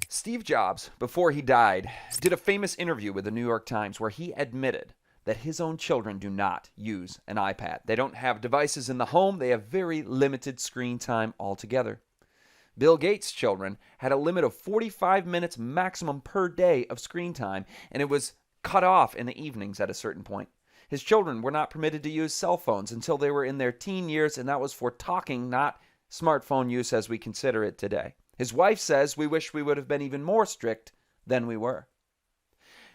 Steve Jobs, before he died, did a famous interview with the New York Times where he admitted that his own children do not use an iPad. They don't have devices in the home, they have very limited screen time altogether. Bill Gates' children had a limit of 45 minutes maximum per day of screen time, and it was cut off in the evenings at a certain point. His children were not permitted to use cell phones until they were in their teen years, and that was for talking, not smartphone use as we consider it today. His wife says, "We wish we would have been even more strict than we were."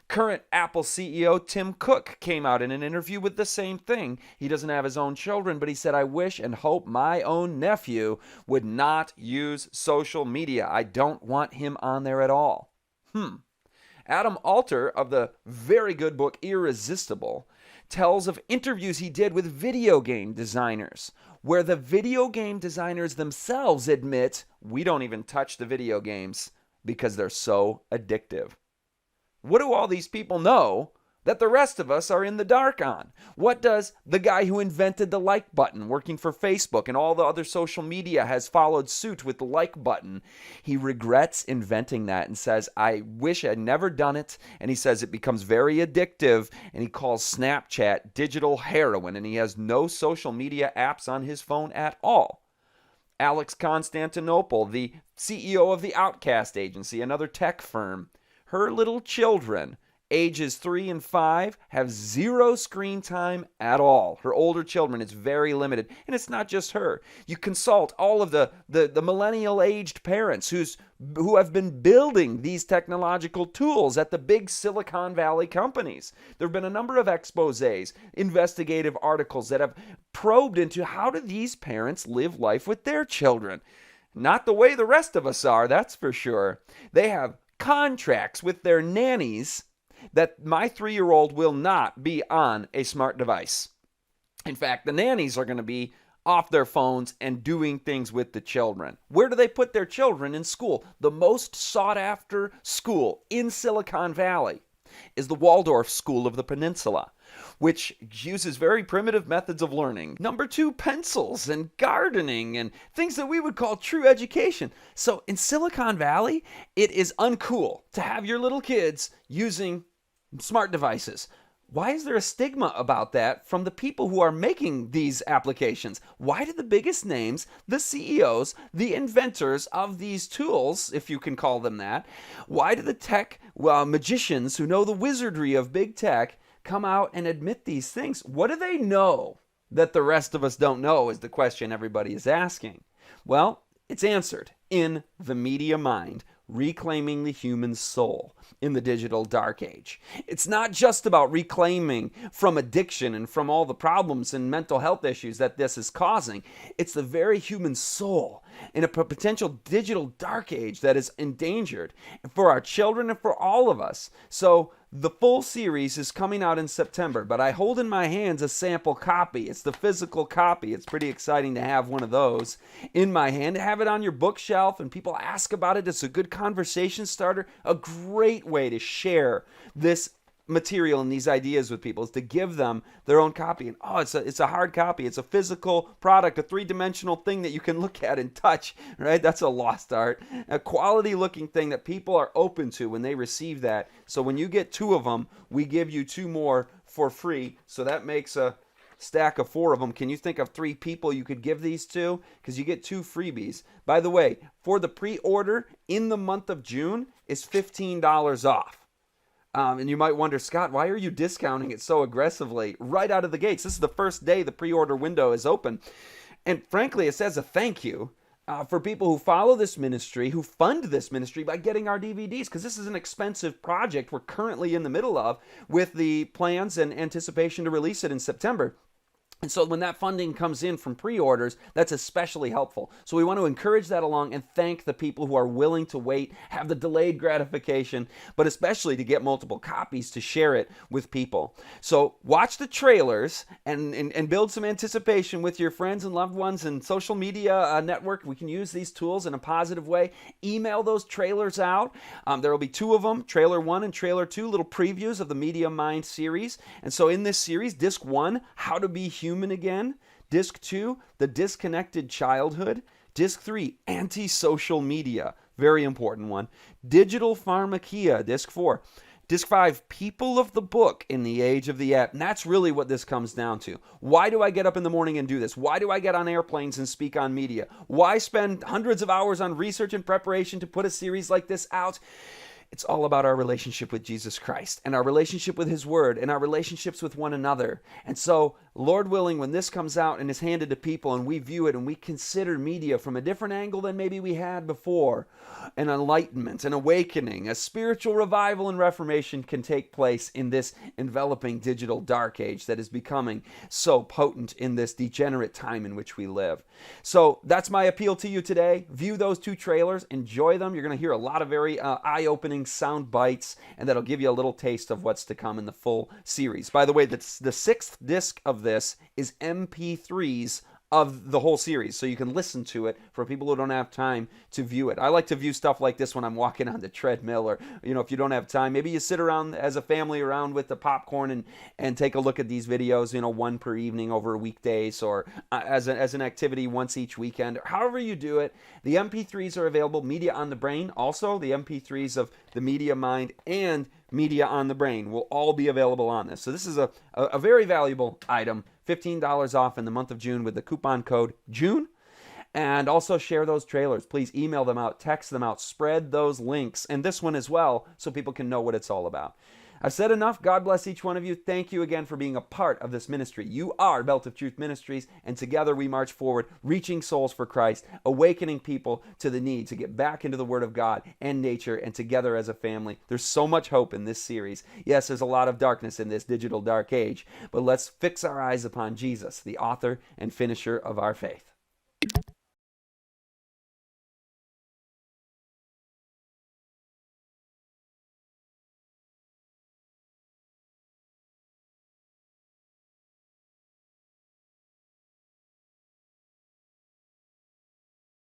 Current Apple CEO Tim Cook came out in an interview with the same thing. He doesn't have his own children, but he said, "I wish and hope my own nephew would not use social media. I don't want him on there at all." Adam Alter of the very good book Irresistible tells of interviews he did with video game designers, where the video game designers themselves admit, "We don't even touch the video games because they're so addictive." What do all these people know that the rest of us are in the dark on? What does the guy who invented the like button, working for Facebook and all the other social media, has followed suit with the like button? He regrets inventing that and says, "I wish I'd never done it." And he says it becomes very addictive, and he calls Snapchat digital heroin, and he has no social media apps on his phone at all. Alex Constantinople, the CEO of the Outcast Agency, another tech firm, her little children, ages 3 and 5, have zero screen time at all. Her older children, it's very limited. And it's not just her. You consult all of the millennial-aged parents who have been building these technological tools at the big Silicon Valley companies. There have been a number of exposés, investigative articles that have probed into how do these parents live life with their children. Not the way the rest of us are, that's for sure. They have contracts with their nannies that my 3-year-old will not be on a smart device. In fact, the nannies are going to be off their phones and doing things with the children. Where do they put their children in school? The most sought after school in Silicon Valley is the Waldorf School of the Peninsula, which uses very primitive methods of learning. Number 2, pencils and gardening and things that we would call true education. So in Silicon Valley, it is uncool to have your little kids using smart devices. Why is there a stigma about that from the people who are making these applications? Why do the biggest names, the CEOs, the inventors of these tools, if you can call them that, why do the tech magicians who know the wizardry of big tech come out and admit these things? What do they know that the rest of us don't know is the question everybody is asking. Well, it's answered in The Media Mind, Reclaiming the Human Soul in the Digital Dark Age. It's not just about reclaiming from addiction and from all the problems and mental health issues that this is causing. It's the very human soul in a potential digital dark age that is endangered for our children and for all of us. So the full series is coming out in September, but I hold in my hands a sample copy. It's the physical copy. It's pretty exciting to have one of those in my hand, to have it on your bookshelf and people ask about it. It's a good conversation starter, a great way to share this material and these ideas with people is to give them their own copy. And it's a hard copy. It's a physical product, a three-dimensional thing that you can look at and touch, right? That's a lost art. A quality looking thing that people are open to when they receive that. So when you get 2 of them, we give you 2 more for free. So that makes a stack of 4 of them. Can you think of 3 people you could give these to? Because you get 2 freebies. By the way, for the pre-order in the month of June is $15 off. And you might wonder, Scott, why are you discounting it so aggressively right out of the gates? This is the first day the pre-order window is open. And frankly, it's as a thank you for people who follow this ministry, who fund this ministry by getting our DVDs, because this is an expensive project we're currently in the middle of with the plans and anticipation to release it in September. And so when that funding comes in from pre-orders, that's especially helpful. So we want to encourage that along and thank the people who are willing to wait, have the delayed gratification, but especially to get multiple copies to share it with people. So watch the trailers and build some anticipation with your friends and loved ones and social media network. We can use these tools in a positive way. Email those trailers out. There will be 2 of them, trailer 1 and trailer 2, little previews of the Media Mind series. And so in this series, disc 1, How to Be Human Again. Disc 2, The Disconnected Childhood. Disc 3, anti-social media. Very important one. Digital Pharmakeia, Disc 4. Disc 5, people of the book in the age of the app. And that's really what this comes down to. Why do I get up in the morning and do this? Why do I get on airplanes and speak on media? Why spend hundreds of hours on research and preparation to put a series like this out? It's all about our relationship with Jesus Christ and our relationship with His Word and our relationships with one another. And so, Lord willing, when this comes out and is handed to people and we view it and we consider media from a different angle than maybe we had before, an enlightenment, an awakening, a spiritual revival and reformation can take place in this enveloping digital dark age that is becoming so potent in this degenerate time in which we live. So that's my appeal to you today. View those 2 trailers, enjoy them. You're going to hear a lot of very eye-opening sound bites, and that'll give you a little taste of what's to come in the full series. By the way, the 6th disc of this is MP3s of the whole series, so you can listen to it for people who don't have time to view it. I like to view stuff like this when I'm walking on the treadmill, or if you don't have time, maybe you sit around as a family around with the popcorn and take a look at these videos, one per evening over weekdays, or as an activity once each weekend, or however you do it. The MP3s are available. Media on the Brain, also the MP3s of the Media Mind and Media on the Brain will all be available on this. So this is a very valuable item. $15 off in the month of June with the coupon code JUNE. And also share those trailers. Please email them out, text them out, spread those links, and this one as well, so people can know what it's all about. I've said enough. God bless each one of you. Thank you again for being a part of this ministry. You are Belt of Truth Ministries, and together we march forward, reaching souls for Christ, awakening people to the need to get back into the Word of God and nature, and together as a family. There's so much hope in this series. Yes, there's a lot of darkness in this digital dark age, but let's fix our eyes upon Jesus, the author and finisher of our faith.